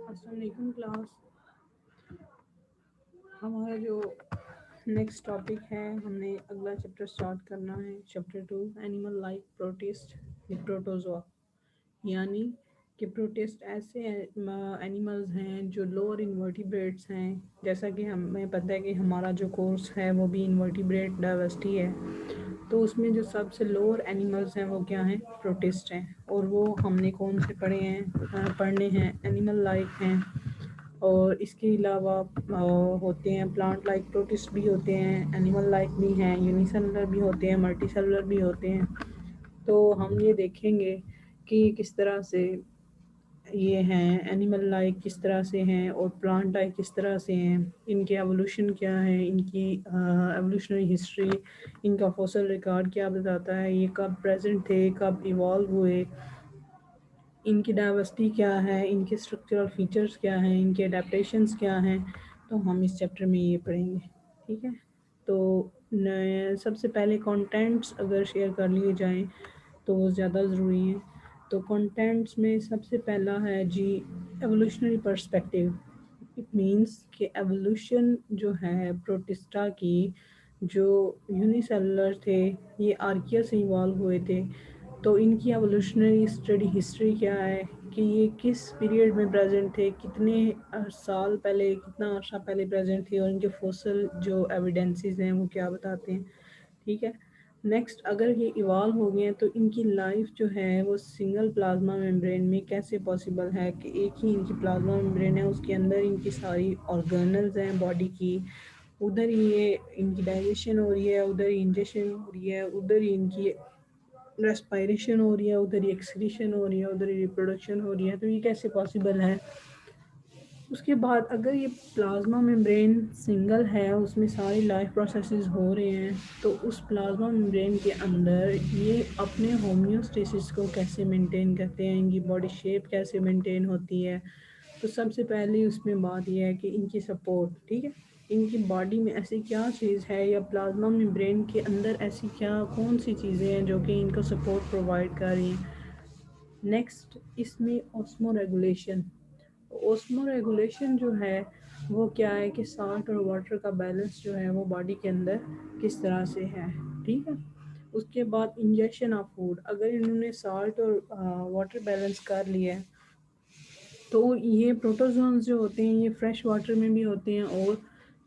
السلام علیکم کلاس. ہمارا جو نیکسٹ ٹاپک ہے، ہم نے اگلا چیپٹر اسٹارٹ کرنا ہے. Chapter 2 animal life protest protozoa, یعنی کہ پروٹسٹ ایسے اینیملز ہیں جو لوور انورٹیبریٹس ہیں. جیسا کہ ہمیں پتہ ہے کہ ہمارا جو کورس ہے وہ بھی انورٹیبریٹ ڈائیورسٹی ہے، تو اس میں جو سب سے لوور اینیملز ہیں وہ کیا ہیں؟ پروٹسٹ ہیں. اور وہ ہم نے کون سے پڑھنے ہیں؟ اینیمل لائف ہیں. اور اس کے علاوہ ہوتے ہیں پلانٹ لائک پروٹسٹ بھی ہوتے ہیں، اینیمل لائک بھی ہیں، یونی سیلولر بھی ہوتے ہیں، ملٹی سیلولر بھی ہوتے ہیں. تو ہم یہ دیکھیں گے کہ کس طرح سے یہ ہیں اینیمل لائک، کس طرح سے ہیں، اور پلانٹ لائک کس طرح سے ہیں، ان کے ایوولوشن کیا ہے، ان کی ایوولوشنری ہسٹری، ان کا فوسل ریکارڈ کیا بتاتا ہے، یہ کب پریزنٹ تھے، کب ایوالو ہوئے، ان کی ڈائیورسٹی کیا ہے، ان کے اسٹرکچرل فیچرز کیا ہیں، ان کے اڈیپٹیشنز کیا ہیں. تو ہم اس چیپٹر میں یہ پڑھیں گے. ٹھیک ہے، تو سب سے پہلے کانٹینٹس اگر شیئر کر لیے جائیں تو وہ زیادہ ضروری ہیں. تو کانٹینٹس میں سب سے پہلا ہے جی ایوولوشنری پرسپیکٹیو. اٹ مینس کہ ایوولوشن جو ہے پروٹسٹا کی، جو یونی سیلولر تھے یہ آرکیا سے ایوالو ہوئے تھے. تو ان کی ایوولوشنری اسٹڈی ہسٹری کیا ہے کہ یہ کس پیریڈ میں پریزنٹ تھے، کتنے سال پہلے، کتنا عرصہ پہلے پریزنٹ تھے، اور ان کے فوسل جو ایویڈنسز ہیں وہ کیا بتاتے ہیں. ٹھیک ہے، نیکسٹ اگر یہ ایوالو ہو گئے ہیں تو ان کی لائف جو ہے وہ سنگل پلازما ممبرین میں کیسے پاسبل ہے کہ ایک ہی ان کی پلازما ممبرین ہے، اس کے اندر ان کی ساری آرگنلز ہیں باڈی کی، ادھر ہی یہ ان کی ڈائجیشن ہو رہی ہے، ادھر ہی انجیکشن ہو رہی ہے، ادھر ہی ان کی ریسپائریشن ہو رہی ہے، ادھر ہی ایکسکریشن ہو رہی ہے، ادھر ہی ریپروڈکشن ہو رہی ہے. تو یہ کیسے پاسبل ہے؟ اس کے بعد اگر یہ پلازما ممبرین سنگل ہے، اس میں ساری لائف پروسیسز ہو رہے ہیں، تو اس پلازما ممبرین کے اندر یہ اپنے ہومیوسٹیسس کو کیسے مینٹین کرتے ہیں، ان کی باڈی شیپ کیسے مینٹین ہوتی ہے. تو سب سے پہلے اس میں بات یہ ہے کہ ان کی سپورٹ. ٹھیک ہے، ان کی باڈی میں ایسی کیا چیز ہے، یا پلازما ممبرین کے اندر ایسی کون سی چیزیں ہیں جو کہ ان کو سپورٹ پرووائڈ کر رہی ہیں. نیکسٹ اس میں اوسمو ریگولیشن. اوسمو ریگولیشن جو ہے وہ کیا ہے کہ سالٹ اور واٹر کا بیلنس جو ہے وہ باڈی کے اندر کس طرح سے ہے. ٹھیک ہے، اس کے بعد انجیکشن آف فوڈ. اگر انہوں نے سالٹ اور واٹر بیلنس کر لیا ہے تو یہ پروٹوزونز جو ہوتے ہیں یہ فریش واٹر میں بھی ہوتے ہیں اور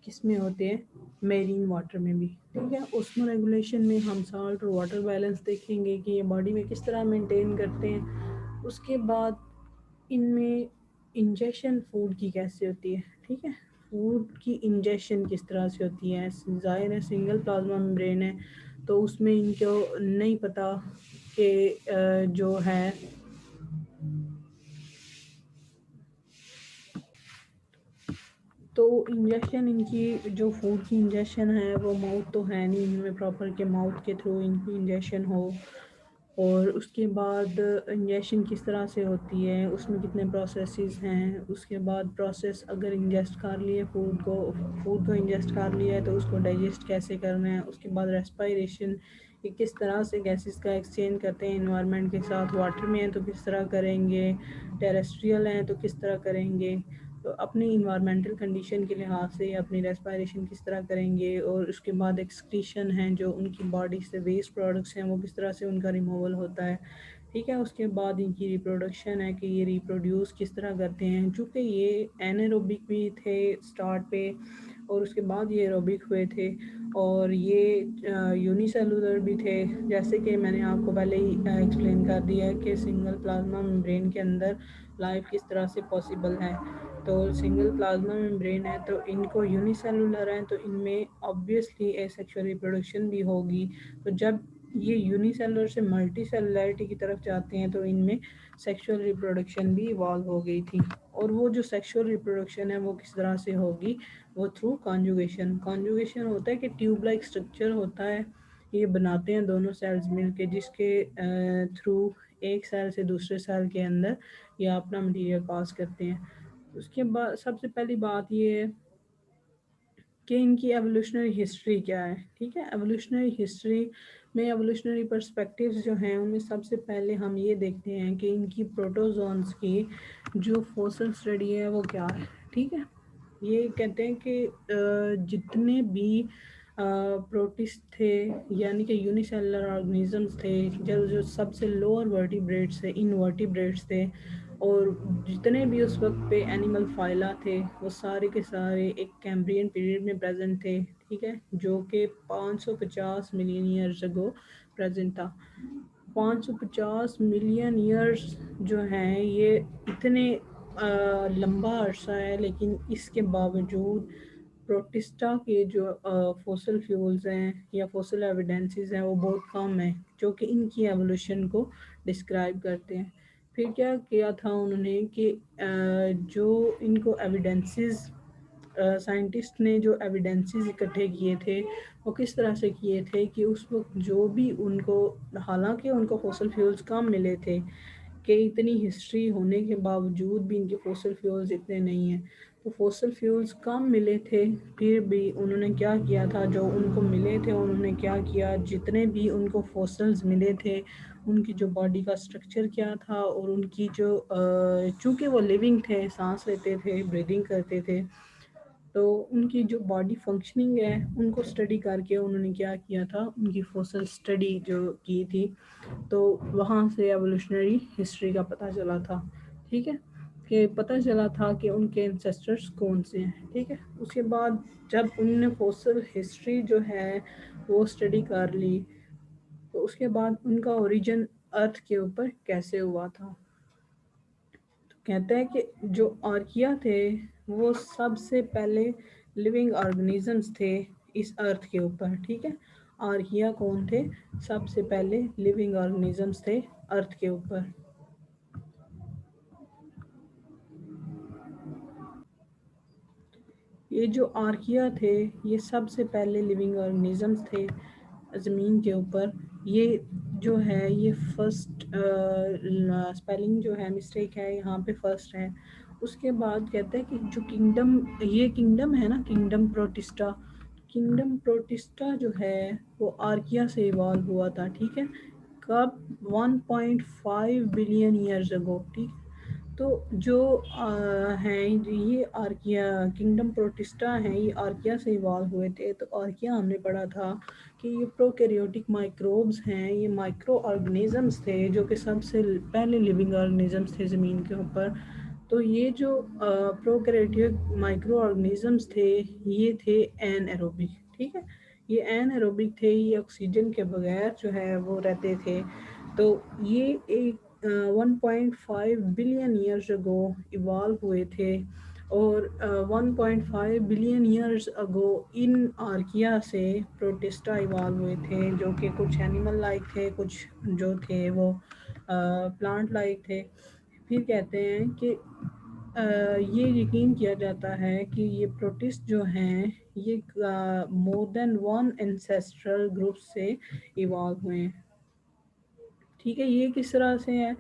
کس میں ہوتے ہیں؟ میرین واٹر میں بھی. ٹھیک ہے، اوسمو ریگولیشن میں ہم سالٹ اور واٹر بیلنس دیکھیں گے کہ یہ باڈی میں کس طرح مینٹین کرتے ہیں. اس کے بعد ان میں انجیکشن فوڈ کی کیسے ہوتی ہے. ٹھیک ہے، فوڈ کی انجیکشن کس طرح سے ہوتی ہے. ظاہر ہے سنگل پلازما ممبرین ہے تو اس میں ان کو نہیں پتہ کہ جو ہے تو انجیکشن ان کی جو فوڈ کی انجیکشن ہے وہ ماؤتھ تو ہے نہیں ان میں پراپر کہ ماؤتھ کے تھرو ان کی انجیکشن ہو. اور اس کے بعد انجیکشن کس طرح سے ہوتی ہے، اس میں کتنے پروسیسز ہیں. اس کے بعد پروسیس اگر انجیسٹ کر لیے فوڈ کو انجیسٹ کر لیا ہے تو اس کو ڈائجسٹ کیسے کرنا ہے. اس کے بعد ریسپائریشن، کہ کس طرح سے گیسز کا ایکسچینج کرتے ہیں انوائرمنٹ کے ساتھ. واٹر میں ہیں تو کس طرح کریں گے، ٹیریسٹریل ہیں تو کس طرح کریں گے. تو اپنی انوائرمنٹل کنڈیشن کے لحاظ سے اپنی ریسپائریشن کس طرح کریں گے. اور اس کے بعد ایکسکریشن ہیں جو ان کی باڈی سے ویسٹ پروڈکٹس ہیں وہ کس طرح سے ان کا ریموول ہوتا ہے. ٹھیک ہے، اس کے بعد ان کی ریپروڈکشن ہے کہ یہ ریپروڈیوس کس طرح کرتے ہیں. چونکہ یہ اینیروبک بھی تھے سٹارٹ پہ اور اس کے بعد یہ ایروبک ہوئے تھے، اور یہ یونی سیلولر بھی تھے. جیسے کہ میں نے آپ کو پہلے ہی ایکسپلین کر دیا ہے کہ سنگل پلازما ممبرین کے اندر لائف کس طرح سے پاسبل ہے. تو سنگل پلازما ممبرین ہے تو ان کو یونی سیلولر ہیں تو ان میں آبویسلی سیکشول ریپروڈکشن بھی ہوگی. تو جب یہ یونی سیلولر سے ملٹی سیلولیرٹی کی طرف جاتے ہیں تو ان میں سیکشول ریپروڈکشن بھی ایوالو ہو گئی تھی. اور وہ جو سیکشول ریپروڈکشن ہے وہ کس طرح سے ہوگی؟ وہ تھرو کانجوگیشن. کانجوگیشن ہوتا ہے کہ ٹیوب لائک اسٹرکچر ہوتا ہے، یہ بناتے ہیں دونوں سیلز مل کے، جس کے تھرو ایک سیل سے دوسرے سیل کے اندر یہ اپنا مٹیریل پاس کرتے ہیں. اس کے بعد سب سے پہلی بات یہ ہے کہ ان کی ایوولوشنری ہسٹری کیا ہے. ٹھیک ہے، ایوولوشنری ہسٹری میں ایوولوشنری پرسپیکٹیوز جو ہیں ان میں سب سے پہلے ہم یہ دیکھتے ہیں کہ ان کی پروٹوزونس کی جو فوسل اسٹڈی ہے وہ کیا ہے. ٹھیک ہے، یہ کہتے ہیں کہ جتنے بھی پروٹسٹ تھے یعنی کہ یونیسیلولر آرگنیزمس تھے، جو سب سے لوور ورٹیبریٹس تھے، انورٹیبریٹس تھے، اور جتنے بھی اس وقت پہ اینیمل فائلا تھے وہ سارے کے سارے ایک کیمبرین پیریڈ میں پریزنٹ تھے. ٹھیک ہے، جو کہ 550 ملین ایئرز اگو پریزنٹ تھا. 550 ملین ایئرس جو ہیں یہ اتنے لمبا عرصہ ہے، لیکن اس کے باوجود پروٹسٹا کے جو فوسل فیولز ہیں یا فوسل ایویڈنسز ہیں وہ بہت کم ہیں جو کہ ان کی ایوولوشن کو ڈسکرائب کرتے ہیں. پھر کیا کیا تھا انہوں نے کہ جو ان کو ایویڈنسز سائنٹسٹ نے جو ایویڈنسز اکٹھے کیے تھے وہ کس طرح سے کیے تھے کہ اس وقت جو بھی ان کو، حالانکہ ان کو فوسل فیولز کم ملے تھے کہ اتنی ہسٹری ہونے کے باوجود بھی ان کے فوسل فیولز اتنے نہیں ہیں، تو فوسل فیولز کم ملے تھے پھر بھی انہوں نے کیا کیا تھا، جو ان کو ملے تھے انہوں نے کیا کیا، جتنے بھی ان کو فوسلز ملے تھے ان کی جو باڈی کا اسٹرکچر کیا تھا اور ان کی جو چونکہ وہ لیونگ تھے، سانس لیتے تھے، بریدنگ کرتے تھے، تو ان کی جو باڈی فنکشننگ ہے ان کو اسٹڈی کر کے انہوں نے کیا کیا تھا، ان کی فوسل اسٹڈی جو کی تھی، تو وہاں سے ایوولوشنری ہسٹری کا پتہ چلا تھا. ٹھیک ہے، کہ پتہ چلا تھا کہ ان کے انسیسٹرس کون سے ہیں. ٹھیک ہے، اس کے بعد جب ان نے فوسل ہسٹری جو ہے وہ اسٹڈی کر لی تو اس کے بعد ان کا اوریجن ارتھ کے اوپر کیسے ہوا تھا. کہتا ہے کہ جو آرکیا تھے وہ سب سے پہلے لیونگ آرگنیزمس تھے اس ارتھ کے اوپر. ٹھیک ہے، آرکیا کون تھے؟ سب سے پہلے لیونگ آرگنیزمس تھے ارتھ کے اوپر. یہ جو آرکیا تھے یہ سب سے پہلے لیونگ آرگنیزمس تھے زمین کے اوپر. یہ جو ہے یہ فرسٹ اسپیلنگ جو ہے مسٹیک ہے یہاں پہ، فرسٹ ہے. اس کے بعد کہتے ہیں کہ جو کنگڈم، یہ کنگڈم ہے نا، کنگڈم پروٹسٹا، کنگڈم پروٹسٹا جو ہے وہ آرکیا سے ایوالو ہوا تھا. ٹھیک ہے، کب؟ 1.5 بلین ایئرز اگو. ٹھیک، تو جو ہیں یہ آرکیا، کنگڈم پروٹسٹا ہیں، یہ آرکیا سے ایوالو ہوئے تھے. تو آرکیا ہم نے پڑھا تھا کہ یہ پروکیریوٹک مائکروبز ہیں، یہ مائکرو آرگنیزمز تھے جو کہ سب سے پہلے لیونگ آرگنیزمز تھے زمین کے اوپر. تو یہ جو پروکیریوٹک مائکرو آرگنیزمز تھے یہ تھے این ایروبک. ٹھیک ہے، یہ این ایروبک تھے، یہ آکسیجن کے بغیر جو ہے وہ رہتے تھے. تو یہ ایک 1.5 بلین ایئرز اگو ایوالو ہوئے تھے، اور 1.5 بلین ایئرز اگو ان آرکیا سے پروٹسٹا ایوالو ہوئے تھے، جو کہ کچھ اینیمل لائک تھے، کچھ جو تھے وہ پلانٹ لائک تھے. پھر کہتے ہیں کہ یہ یقین کیا جاتا ہے کہ یہ پروٹسٹ جو ہیں یہ مور دین ون انسیسٹرل گروپ سے ایوالو ہوئے ہیں. ٹھیک ہے، یہ کس طرح سے ہے؟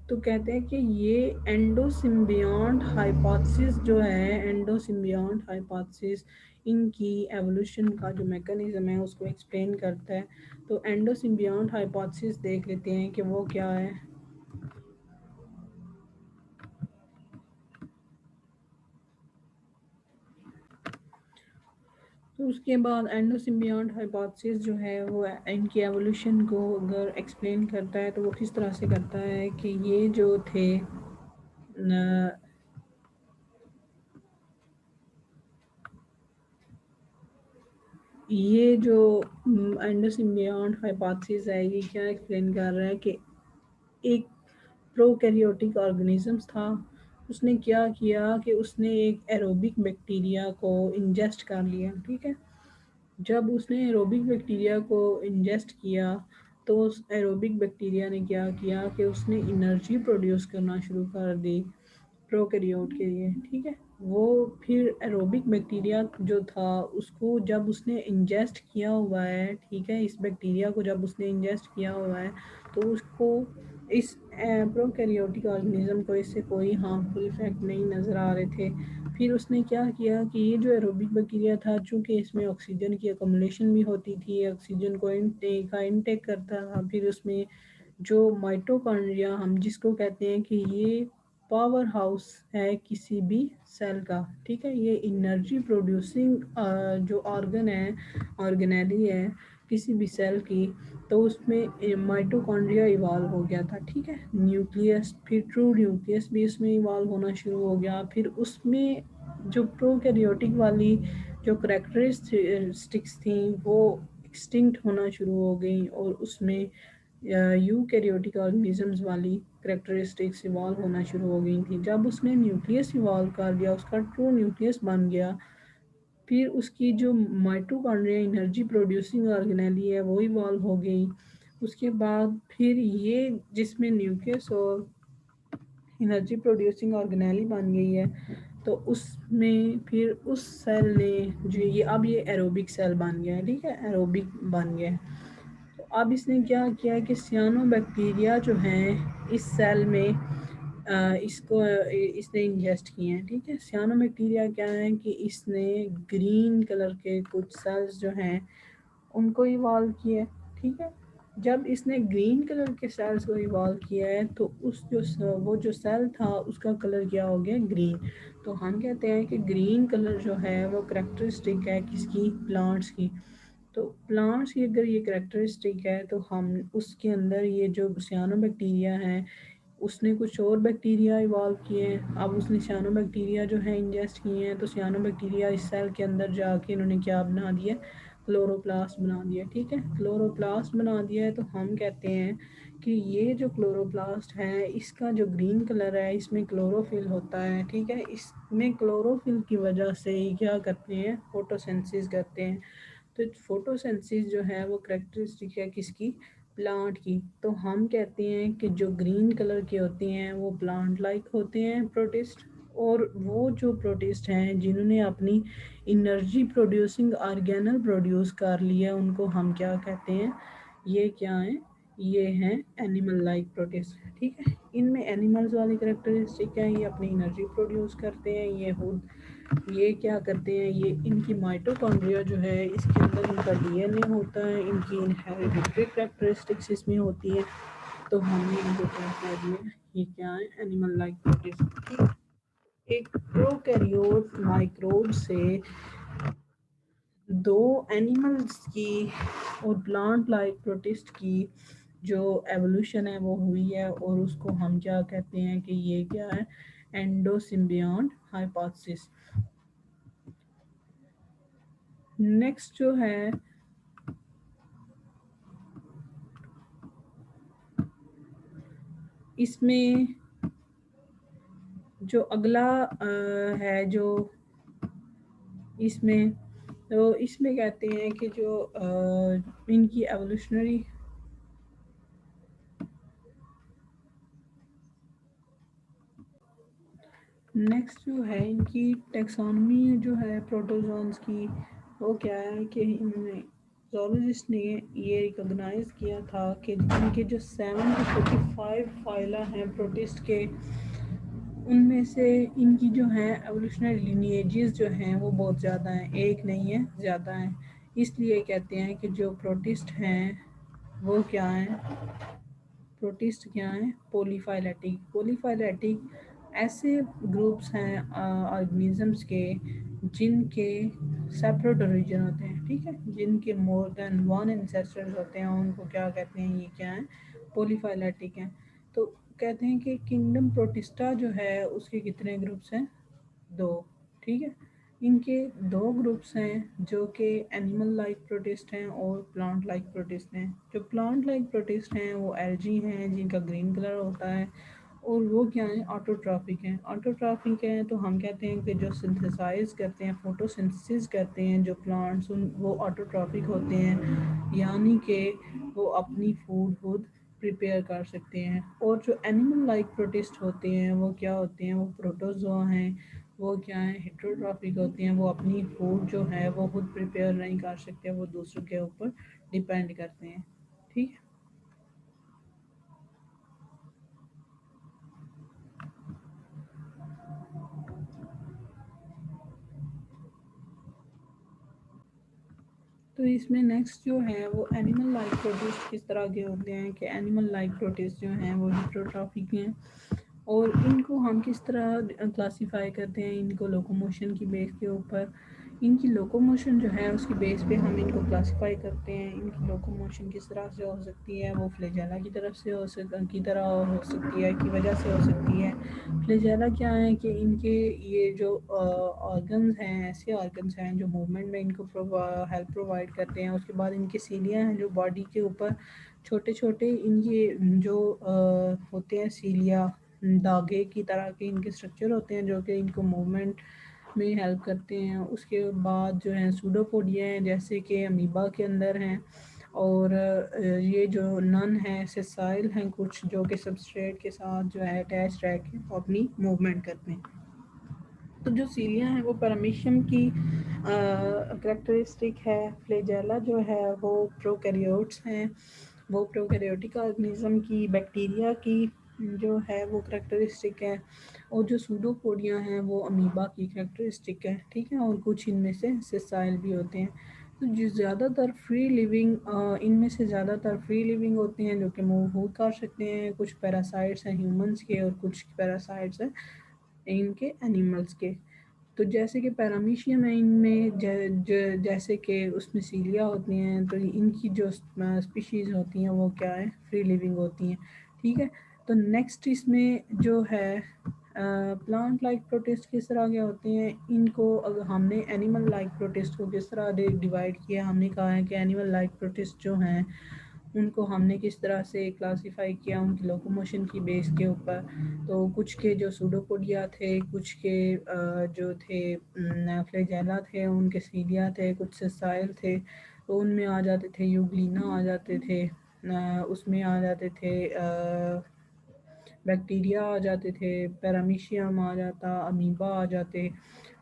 تو کہتے ہیں کہ یہ اینڈو سمبیونٹ ہائپوتھسس جو ہے، اینڈو سمبیونٹ ہائپوتھسس ان کی ایوولوشن کا جو میکانزم ہے اس کو ایکسپلین کرتا ہے. تو اینڈو سمبیونٹ ہائپوتھسس دیکھ لیتے ہیں کہ وہ کیا ہے. تو اس کے بعد اینڈو سمبیونٹ ہائپوتھسس جو ہے وہ ان کی ایوولوشن کو اگر ایکسپلین کرتا ہے تو وہ کس طرح سے کرتا ہے کہ یہ جو تھے یہ جو اینڈوسمبیونٹ ہائپوتھسس ہے یہ کیا ایکسپلین کر رہا ہے کہ ایک پروکیریوٹک آرگنیزمس تھا، اس نے کیا کیا کہ اس نے ایک ایروبک بیکٹیریا کو انجسٹ کر لیا. ٹھیک ہے، جب اس نے ایروبک بیکٹیریا کو انجسٹ کیا تو اس ایروبک بیکٹیریا نے کیا کیا کہ اس نے انرجی پروڈیوس کرنا شروع کر دی پروکیریوٹ کے لیے. ٹھیک ہے، وہ پھر ایروبک بیکٹیریا جو تھا اس کو جب اس نے انجسٹ کیا ہوا ہے، ٹھیک ہے، اس بیکٹیریا کو جب اس نے انجسٹ کیا ہوا ہے تو اس کو اس پروکیریوٹک آرگنزم کو اس سے کوئی ہارمفل افیکٹ نہیں نظر آ رہے تھے. پھر اس نے کیا کیا کہ یہ جو ایروبک بیکٹیریا تھا چونکہ اس میں آکسیجن کی اکمولیشن بھی ہوتی تھی, آکسیجن کو انٹیک کرتا تھا. پھر اس میں جو مائٹوکانڈریا ہم جس کو کہتے ہیں کہ یہ پاور ہاؤس ہے کسی بھی سیل کا, ٹھیک ہے, یہ انرجی پروڈیوسنگ جو آرگن ہے, آرگنیلی ہے کسی بھی سیل کی, تو اس میں مائٹوکانڈریا ایوالو ہو گیا تھا, ٹھیک ہے. نیوکلیس, پھر ٹرو نیوکلیس بھی اس میں ایوالو ہونا شروع ہو گیا. پھر اس میں جو پروکیریوٹک والی جو کریکٹرسٹکس تھیں وہ ایکسٹنکٹ ہونا شروع ہو گئیں, اور اس میں یوکیریوٹک آرگنزمز والی کریکٹرسٹکس ایوالو ہونا شروع ہو گئی تھیں. جب اس نے نیوکلیس ایوالو کر لیا, اس کا ٹرو نیوکلیس بن گیا, پھر اس کی جو مائٹوکانڈریا انرجی پروڈیوسنگ آرگنیلی ہے وہ ایوالو ہو گئی. اس کے بعد پھر یہ جس میں نیوکلیس اور انرجی پروڈیوسنگ آرگنیلی بن گئی ہے, تو اس میں پھر اس سیل نے جو اب یہ ایروبک سیل بن گیا ہے, ٹھیک ہے, ایروبک بن گیا ہے. تو اب اس نے کیا کیا کہ سیانو بیکٹیریا جو ہیں اس سیل میں اس نے انجسٹ کیے ہیں, ٹھیک ہے. سیانو بیکٹیریا کیا ہے کہ اس نے گرین کلر کے کچھ سیلز جو ہیں ان کو ایوالو کیا ہے, ٹھیک ہے. جب اس نے گرین کلر کے سیلز کو ایوالو کیا ہے تو وہ جو سیل تھا اس کا کلر کیا ہو گیا, گرین. تو ہم کہتے ہیں کہ گرین کلر جو ہے وہ کریکٹرسٹک ہے کس کی, پلانٹس کی. تو پلانٹس کی اگر یہ کریکٹرسٹک ہے تو ہم اس کے اندر یہ جو سیانو بیکٹیریا ہے اس نے کچھ اور بیکٹیریا ایوالو کیے ہیں. اب اس نے سیانو بیکٹیریا جو ہے انجسٹ کیے ہیں, تو سیانو بیکٹیریا اس سیل کے اندر جا کے انہوں نے کیا بنا دیا, کلوروپلاسٹ بنا دیا, ٹھیک ہے. کلوروپلاسٹ بنا دیا ہے تو ہم کہتے ہیں کہ یہ جو کلوروپلاسٹ ہے اس کا جو گرین کلر ہے اس میں کلوروفل ہوتا ہے, ٹھیک ہے. اس میں کلوروفل کی وجہ سے ہی کیا کرتے ہیں, فوٹوسینتھسس کرتے ہیں. تو فوٹوسینتھسس جو ہے وہ کریکٹرسٹک ہے کس کی, پلانٹ کی. تو ہم کہتے ہیں کہ جو گرین کلر کے ہوتے ہیں وہ پلانٹ لائک ہوتے ہیں پروٹسٹ, اور وہ جو پروٹسٹ ہیں جنہوں نے اپنی انرجی پروڈیوسنگ آرگینل پروڈیوس کر لیا ان کو ہم کیا کہتے ہیں, یہ کیا ہیں, یہ ہیں اینیمل لائک پروٹسٹ, ٹھیک ہے. ان میں اینیملز والی کریکٹرسٹک ہیں, یہ اپنی انرجی پروڈیوس کرتے ہیں, یہ کیا کرتے ہیں, یہ ان کی مائٹوکانڈریا جو ہے اس کے اندر ان کا ڈی این اے ہوتا ہے, ان کی انہیریڈیٹری کریکٹرسٹکس اس میں ہوتی ہے. تو ہم نے ان کو کیا کہہ دیا, یہ کیا ہے, اینیمل لائک پروٹسٹ. ایک پروکیریوٹ مائکروب سے دو اینیملز کی اور پلانٹ لائک پروٹسٹ کی جو ایوولوشن ہے وہ ہوئی ہے, اور اس کو ہم کیا کہتے ہیں کہ یہ کیا ہے, اینڈو سمبیونٹ ہائپوتھسس. نیکسٹ جو ہے اس میں جو اگلا ہے جو اس میں کہتے ہیں کہ جو ان کی ایوولوشنری نیکسٹ جو ہے ان کی ٹیکسانومی جو ہے پروٹوزونز کی, وہ کیا ہے کہ انہوں نے زولوجسٹ نے یہ ریکگنائز کیا تھا کہ ان کے جو 745 فائلا ہیں پروٹسٹ کے, ان میں سے ان کی جو ہیں ایوولوشنری لینیجز جو ہیں وہ بہت زیادہ ہیں, ایک نہیں ہے زیادہ ہیں. اس لیے کہتے ہیں کہ جو پروٹسٹ ہیں وہ کیا ہیں, پروٹسٹ کیا ہیں, پولیفائلیٹک. پولیفائلیٹک ایسے گروپس ہیں آرگنیزمس کے جن کے سیپریٹ اوریجن ہوتے ہیں, ٹھیک ہے, جن کے مور دین ون انسیسٹرز ہوتے ہیں, ان کو کیا کہتے ہیں, یہ کیا ہیں, پولیفائلیٹک ہیں. تو کہتے ہیں کہ کنگڈم پروٹسٹا جو ہے اس کے کتنے گروپس ہیں, 2, ٹھیک ہے. ان کے 2 گروپس ہیں جو کہ اینیمل لائک پروٹسٹ ہیں اور پلانٹ لائک پروٹسٹ ہیں. جو پلانٹ لائک پروٹسٹ ہیں وہ الجی ہیں جن کا گرین کلر ہوتا ہے, اور وہ کیا ہیں, آٹوٹرافک ہیں. آٹوٹرافک ہیں تو ہم کہتے ہیں کہ جو سنتھسائز کرتے ہیں, فوٹو سنتھسس کرتے ہیں جو پلانٹس, وہ آٹوٹرافک ہوتے ہیں, یعنی کہ وہ اپنی فوڈ خود پریپیئر کر سکتے ہیں. اور جو اینیمل لائک پروٹسٹ ہوتے ہیں وہ کیا ہوتے ہیں, وہ پروٹوزوا ہیں, وہ کیا ہیں, ہیٹروٹرافک ہوتے ہیں, وہ اپنی فوڈ جو ہے وہ خود پریپیئر نہیں کر سکتے, وہ دوسروں کے اوپر ڈیپینڈ کرتے ہیں, ٹھیک ہے. تو اس میں نیکسٹ جو ہے وہ اینیمل لائف پروٹسٹ کس طرح کے ہوتے ہیں کہ اینیمل لائف پروٹسٹ جو ہیں وہ ہیٹروٹرافک ہیں، اور ان کو ہم کس طرح کلاسیفائی کرتے ہیں، ان کو لوکوموشن کی بیس کے اوپر، ان کی لوکوموشن جو ہے اس کی بیس پہ ہم ان کو کلاسیفائی کرتے ہیں۔ ان کی لوکوموشن کس طرح سے ہو سکتی ہے، وہ فلیجیلا کی طرف سے کی طرح ہو سکتی ہے، کی وجہ سے ہو سکتی ہے۔ فلیجیلا کیا ہے کہ ان کے یہ جو آرگنز ہیں، ایسے آرگنز ہیں جو موومنٹ میں ان کو ہیلپ پرووائڈ کرتے ہیں۔ اس کے بعد ان کے سیلیاں ہیں جو باڈی کے اوپر چھوٹے چھوٹے ان کے جو ہوتے ہیں سیلیا، داغے کی طرح کے ان کے اسٹرکچر ہوتے ہیں جو کہ ان کو موومنٹ میں ہیلپ کرتے ہیں۔ اس کے بعد جو ہیں سوڈوپوڈیا ہیں جیسے کہ امیبا کے اندر ہیں، اور یہ جو نن ہیں سیسائل ہیں کچھ جو کہ سبسٹریٹ کے ساتھ جو ہے اٹیچ رہ کے اپنی موومنٹ کرتے ہیں۔ تو جو سیلیاں ہیں وہ پیرامیشیم کی کریکٹرسٹک ہے۔ فلیجیلا جو ہے وہ پروکیریوٹس ہیں، وہ پروکیریوٹک آرگنیزم کی بیکٹیریا کی جو ہے وہ کریکٹرسٹک ہے، اور جو سوڈوپوڈیا ہیں وہ امیبا کی کریکٹرسٹک ہے، ٹھیک ہے، اور کچھ ان میں سے سیسائل بھی ہوتے ہیں۔ تو جو زیادہ تر فری لیونگ ان میں سے زیادہ تر فری لیونگ ہوتے ہیں جو کہ موو کر سکتے ہیں۔ کچھ پیراسائٹس ہیں ہیومنس کے اور کچھ پیراسائٹس ہیں ان کے اینیملس کے۔ تو جیسے کہ پیرامیشیم ہے ان میں جیسے کہ اس میں سیلیا ہوتی ہیں، تو ان کی جو اسپیشیز ہوتی ہیں وہ کیا ہے، فری لیونگ ہوتی ہیں، ٹھیک ہے۔ تو نیکسٹ اس میں جو ہے پلانٹ لائک پروٹسٹ کس طرح کے ہوتے ہیں، ان کو اگر ہم نے اینیمل لائک پروٹسٹ کو کس طرح ڈیوائڈ کیا، ہم نے کہا ہے کہ اینیمل لائک پروٹسٹ جو ہیں ان کو ہم نے کس طرح سے کلاسیفائی کیا ان کی لوکوموشن کی بیس کے اوپر۔ تو کچھ کے جو سوڈوپوڈیا تھے، کچھ کے جو تھے فلیجیلا تھے، ان کے سیلیا تھے، کچھ سیسائل تھے، تو ان میں آ جاتے تھے یوگلینا آ جاتے تھے، اس میں آ جاتے تھے بیکٹیریا آ جاتے تھے، پیرامیشیم آ جاتا، امیبا آ جاتے،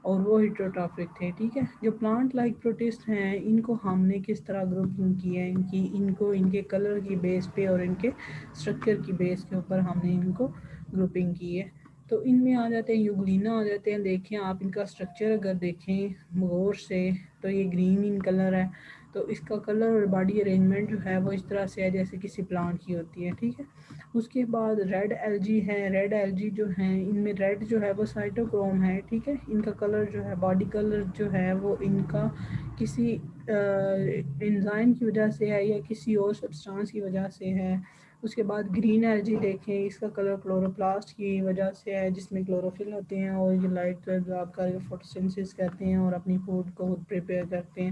اور وہ ہیٹروٹرافک تھے، ٹھیک ہے۔ جو پلانٹ لائک پروٹسٹ ہیں ان کو ہم نے کس طرح گروپنگ کی ہے، ان کو ان کے کلر کی بیس پہ اور ان کے اسٹرکچر کی بیس کے اوپر ہم نے ان کو گروپنگ کی ہے۔ تو ان میں آ جاتے ہیں یوگلینا آ جاتے ہیں، دیکھیں آپ ان کا اسٹرکچر اگر دیکھیں غور سے تو یہ گرین ان کلر ہے، تو اس کا کلر اور باڈی ارینجمنٹ جو ہے وہ اس طرح سے ہے جیسے کسی پلانٹ کی ہوتی ہے، ٹھیک ہے۔ اس کے بعد ریڈ الجی ہے، ریڈ الجی جو ہیں ان میں ریڈ جو ہے وہ سائٹوکروم ہے، ٹھیک ہے۔ ان کا کلر جو ہے باڈی کلر جو ہے وہ ان کا کسی انزائم کی وجہ سے ہے یا کسی اور سبسٹانس کی وجہ سے ہے۔ اس کے بعد گرین الجی دیکھیں، اس کا کلر کلوروپلاسٹ کی وجہ سے ہے جس میں کلوروفل ہوتے ہیں، اور یہ لائٹ آپ کا فوٹوسنتھسس کرتے ہیں اور اپنی فوڈ کو خود پریپیئر کرتے ہیں،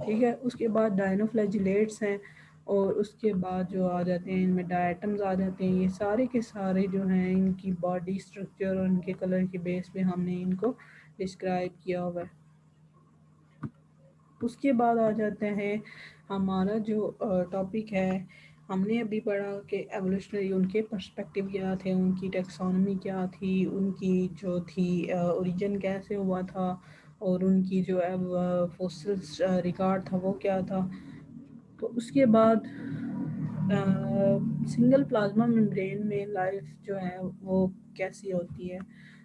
ٹھیک ہے۔ اس کے بعد ڈائنوفلیجلیٹس ہیں، اور اس کے بعد جو آ جاتے ہیں ان میں ڈائٹمز آ جاتے ہیں۔ یہ سارے کے سارے جو ہیں ان کی باڈی اسٹرکچر اور ان کے کلر کی بیس پہ ہم نے ان کو ڈسکرائب کیا ہوا ہے۔ اس کے بعد آ جاتے ہیں ہمارا جو ٹاپک ہے، ہم نے ابھی پڑھا کہ ایوولوشنری ان کے پرسپیکٹیو کیا تھے، ان کی ٹیکسانومی کیا تھی، ان کی جو تھی اوریجن کیسے ہوا تھا، اور ان کی جو فوسلس ریکارڈ تھا وہ کیا تھا۔ تو اس کے بعد سنگل پلازما ممبرین میں لائف جو ہے وہ کیسی ہوتی ہے،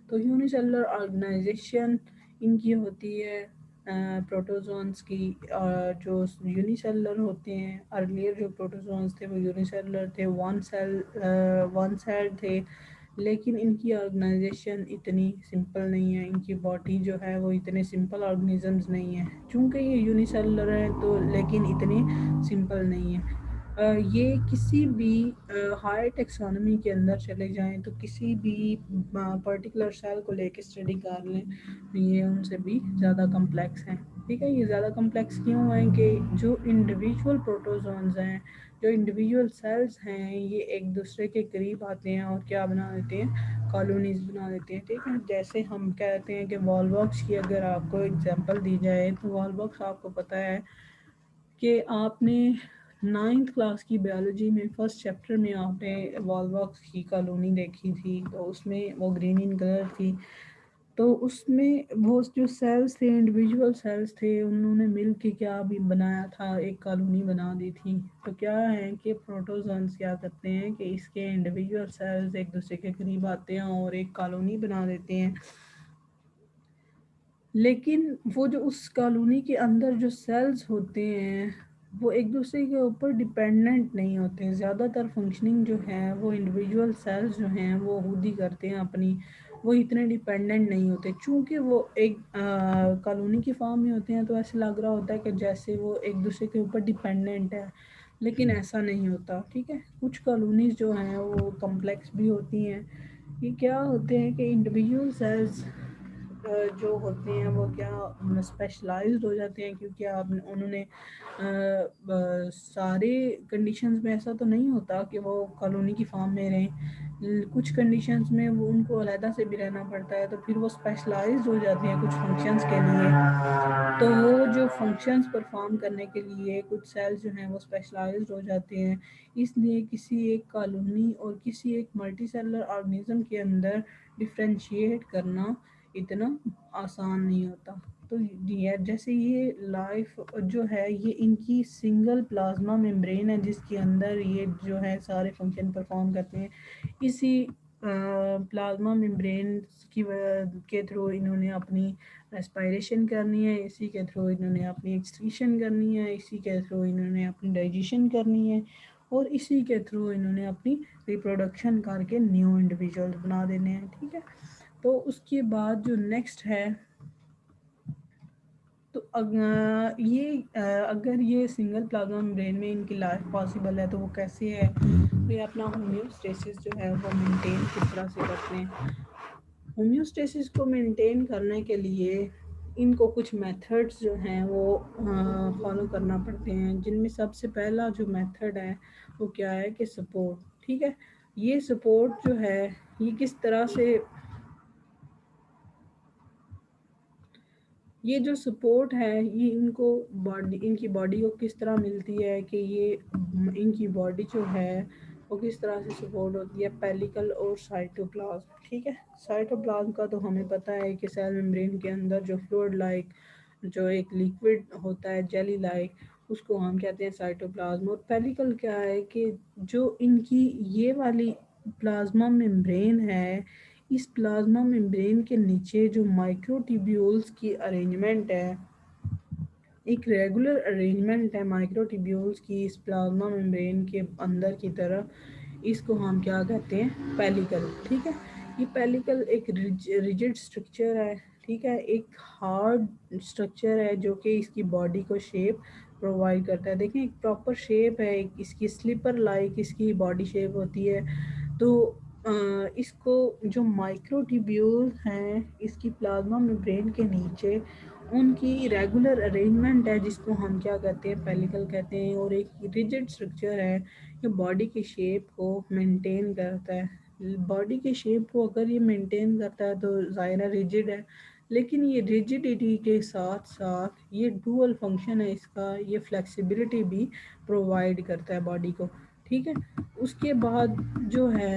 تو یونیسیلولر آرگنائزیشن ان کی ہوتی ہے پروٹوزونس کی، جو یونیسیلولر ہوتے ہیں۔ ارلیئر جو پروٹوزونس تھے وہ یونیسیلولر تھے، ون سیل تھے، لیکن ان کی آرگنائزیشن اتنی سمپل نہیں ہے، ان کی باڈی جو ہے وہ اتنے سمپل آرگنیزمز نہیں ہیں، چونکہ یہ یونیسیلولر ہیں تو لیکن اتنی سمپل نہیں ہے۔ یہ کسی بھی ہائی ٹیکسانومی کے اندر چلے جائیں تو کسی بھی پرٹیکولر سیل کو لے کے اسٹڈی کر لیں، یہ ان سے بھی زیادہ کمپلیکس ہیں، ٹھیک ہے۔ یہ زیادہ کمپلیکس کیوں ہیں کہ جو انڈیویجول پروٹوزونز ہیں، جو انڈیویجول سیلز ہیں، یہ ایک دوسرے کے قریب آتے ہیں اور کیا بنا دیتے ہیں، کالونیز بنا دیتے ہیں، ٹھیک ہے۔ جیسے ہم کہتے ہیں کہ وال باکس کی اگر آپ کو اگزامپل دی جائے تو وال باکس آپ کو پتہ ہے کہ آپ نے 9th کلاس کی بیالوجی میں فرسٹ چیپٹر میں آپ نے وال باکس کی کالونی دیکھی تھی، تو اس میں وہ گرین ان کلر تھی، تو اس میں وہ جو سیلز تھے انڈیویجول سیلز تھے انہوں نے مل کے کیا بھی بنایا تھا، ایک کالونی بنا دی تھی۔ تو کیا ہے کہ پروٹوزونز کیا کرتے ہیں کہ اس کے انڈیویجول سیلز ایک دوسرے کے قریب آتے ہیں اور ایک کالونی بنا دیتے ہیں، لیکن وہ جو اس کالونی کے اندر جو سیلز ہوتے ہیں وہ ایک دوسرے کے اوپر ڈپینڈنٹ نہیں ہوتے. زیادہ تر فنکشننگ جو ہے وہ انڈیویجول سیلز جو ہیں وہ خود ہی کرتے ہیں اپنی. وہ اتنے ڈپینڈنٹ نہیں ہوتے چونکہ وہ ایک کالونی کی فارم میں ہوتے ہیں تو ایسے لگ رہا ہوتا ہے کہ جیسے وہ ایک دوسرے کے اوپر ڈپینڈنٹ ہے. لیکن ایسا نہیں ہوتا. ٹھیک ہے. کچھ کالونیز جو ہیں وہ کمپلیکس بھی ہوتی ہیں. یہ کیا ہوتے ہیں کہ انڈیویجول سیلز جو ہوتے ہیں وہ کیا اسپیشلائزڈ ہو جاتے ہیں کیونکہ انہوں نے سارے کنڈیشنز میں ایسا تو نہیں ہوتا کہ وہ کالونی کی فارم میں رہیں. کچھ کنڈیشنز میں وہ ان کو علیحدہ سے بھی رہنا پڑتا ہے تو پھر وہ اسپیشلائزڈ ہو جاتے ہیں کچھ فنکشنز کے لیے. تو وہ جو فنکشنز پرفارم کرنے کے لیے کچھ سیلز جو ہیں وہ اسپیشلائزڈ ہو جاتے ہیں. اس لیے کسی ایک کالونی اور کسی ایک ملٹی سیلر آرگنیزم کے اندر ڈفرینشیٹ کرنا اتنا آسان نہیں ہوتا. تو جیسے یہ لائف جو ہے یہ ان کی سنگل پلازما ممبرین ہے جس کے اندر یہ جو ہے سارے فنکشن پرفارم کرتے ہیں. اسی پلازما ممبرینس کے تھرو انہوں نے اپنی ریسپائریشن کرنی ہے. اسی کے تھرو انہوں نے اپنی ایکسکریشن کرنی ہے. اسی کے تھرو انہوں نے اپنی ڈائجیشن کرنی ہے. اور اسی کے تھرو انہوں نے اپنی ریپروڈکشن کر کے نیو انڈیویژلس بنا دینے ہیں. ٹھیک ہے. تو اس کے بعد جو نیکسٹ ہے تو یہ اگر یہ سنگل پلازما ممبرین میں ان کی لائف پاسبل ہے تو وہ کیسے ہے. تو یہ اپنا ہومیوسٹیسس جو ہے وہ مینٹین کس طرح سے کرتے ہیں. ہومیوسٹیسس کو مینٹین کرنے کے لیے ان کو کچھ میتھڈس جو ہیں وہ فالو کرنا پڑتے ہیں جن میں سب سے پہلا جو میتھڈ ہے وہ کیا ہے کہ سپورٹ. ٹھیک ہے. یہ سپورٹ جو ہے یہ کس طرح سے یہ جو سپورٹ ہے یہ ان کی باڈی کو کس طرح ملتی ہے کہ یہ ان کی باڈی جو ہے وہ کس طرح سے سپورٹ ہوتی ہے پیلیکل اور سائٹوپلازم. ٹھیک ہے. سائٹوپلازم کا تو ہمیں پتہ ہے کہ سیل ممبرین کے اندر جو فلوئڈ لائک جو ایک لیکوڈ ہوتا ہے جیلی لائک اس کو ہم کہتے ہیں سائٹوپلازم. اور پیلیکل کیا ہے کہ جو ان کی یہ والی پلازما ممبرین ہے اس پلازما ممبرین کے نیچے جو مائکروٹیبیولز کی ارینجمنٹ ہے ایک ریگولر ارینجمنٹ ہے مائکروٹیبیولز کی اس پلازما ممبرین کے اندر کی طرف. اس کو ہم کیا کہتے ہیں پیلیکل. ٹھیک ہے. یہ پیلیکل ایک ریجڈ سٹرکچر ہے. ٹھیک ہے. ایک ہارڈ سٹرکچر ہے جو کہ اس کی باڈی کو شیپ پرووائڈ کرتا ہے. دیکھیں ایک پراپر شیپ ہے اس کی سلیپر لائک اس کی باڈی شیپ ہوتی ہے. تو اس کو جو مائکروٹیبیول ہیں اس کی پلازما ممبرین کے نیچے ان کی ریگولر ارینجمنٹ ہے جس کو ہم کیا کہتے ہیں پیلیکل کہتے ہیں. اور ایک ریجڈ سٹرکچر ہے یہ باڈی کی شیپ کو مینٹین کرتا ہے. باڈی کی شیپ کو اگر یہ مینٹین کرتا ہے تو ظاہرہ ریجڈ ہے لیکن یہ ریجڈیٹی کے ساتھ ساتھ یہ ڈوئل فنکشن ہے اس کا یہ فلیکسیبلٹی بھی پرووائڈ کرتا ہے باڈی کو. ٹھیک ہے. اس کے بعد جو ہے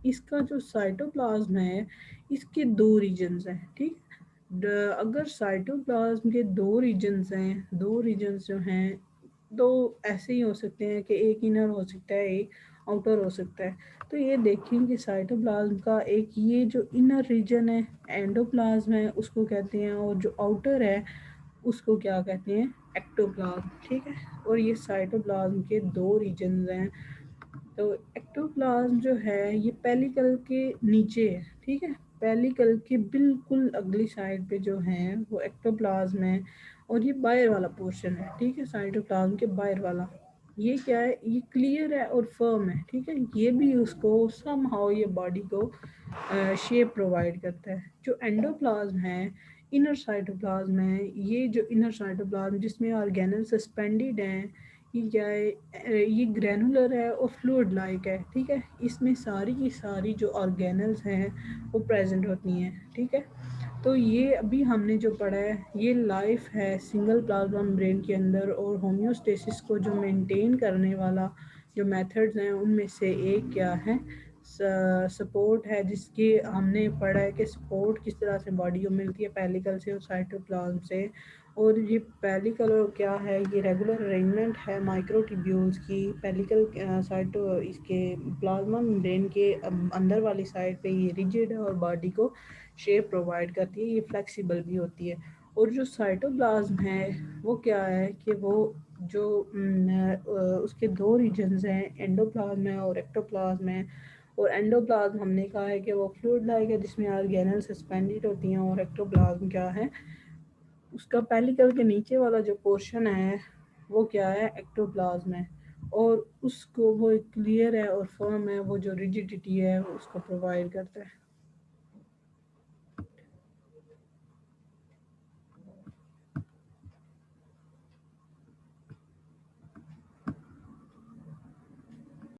اس کا جو سائٹوپلازم ہے اس کے دو ریجنز ہیں. ٹھیک. اگر سائٹوپلازم کے دو ریجنز جو ہیں تو ایسے ہی ہو سکتے ہیں کہ ایک انر ہو سکتا ہے ایک آؤٹر ہو سکتا ہے. تو یہ دیکھیں کہ سائٹوپلازم کا ایک یہ جو انر ریجن ہے اینڈوپلازم ہے اس کو کہتے ہیں اور جو آؤٹر ہے اس کو کیا کہتے ہیں ایکٹوپلازم. ٹھیک ہے. اور یہ سائٹوپلازم کے دو ریجنز ہیں. تو ایکٹوپلازم جو ہے یہ پیلیکل کے نیچے ہے. ٹھیک ہے. پیلیکل کے بالکل اگلی سائڈ پہ جو ہیں وہ ایکٹوپلازم ہے اور یہ باہر والا پورشن ہے. ٹھیک ہے. سائٹوپلازم کے باہر والا یہ کیا ہے یہ کلیئر ہے اور فرم ہے. ٹھیک ہے. یہ بھی اس کو سم ہاؤ یہ باڈی کو شیپ پرووائڈ کرتا ہے. جو اینڈوپلازم ہے انر سائٹوپلازم ہے یہ جو انر سائٹوپلازم جس میں آرگینل سسپینڈیڈ ہیں یہ کیا ہے یہ گرینولر ہے اور فلوئڈ لائک ہے. ٹھیک ہے. اس میں ساری کی ساری جو آرگینلز ہیں وہ پریزنٹ ہوتی ہیں. ٹھیک ہے. تو یہ ابھی ہم نے جو پڑھا ہے یہ لائف ہے سنگل پلازما ممبرین کے اندر اور ہومیوسٹیسس کو جو مینٹین کرنے والا جو میتھڈز ہیں ان میں سے ایک کیا ہے سپورٹ ہے جس کی ہم نے پڑھا ہے کہ سپورٹ کس طرح سے باڈی کو ملتی ہے پیلیکل سے اور سائٹوپلازم سے. اور یہ پیلیکل کیا ہے؟ یہ ریگولر ارینجمنٹ ہے مائکروٹیبیولز کی. پیلیکل سائٹو اس کے پلازما ممبرین کے اندر والی سائڈ پہ یہ ریجڈ ہے اور باڈی کو شیپ پرووائڈ کرتی ہے. یہ فلیکسیبل بھی ہوتی ہے. اور جو سائٹوپلازم ہے وہ کیا ہے کہ وہ جو اس کے دو ریجنز ہیں اینڈوپلازم ہے اور ایکٹوپلازم ہے. اور اینڈوپلازم ہم نے کہا ہے کہ وہ فلوئڈ لائک ہے جس میں آرگینل سسپینڈڈ ہوتی ہیں. اور ایکٹوپلازم کیا ہے؟ اس کا پیلیکل کے نیچے والا جو پورشن ہے وہ کیا ہے؟ ایکٹوپلازم ہے. اور اس کو وہ کلیئر ہے اور فرم ہے. وہ جو ریجیڈیٹی ہے اس کو پرووائڈ کرتا ہے.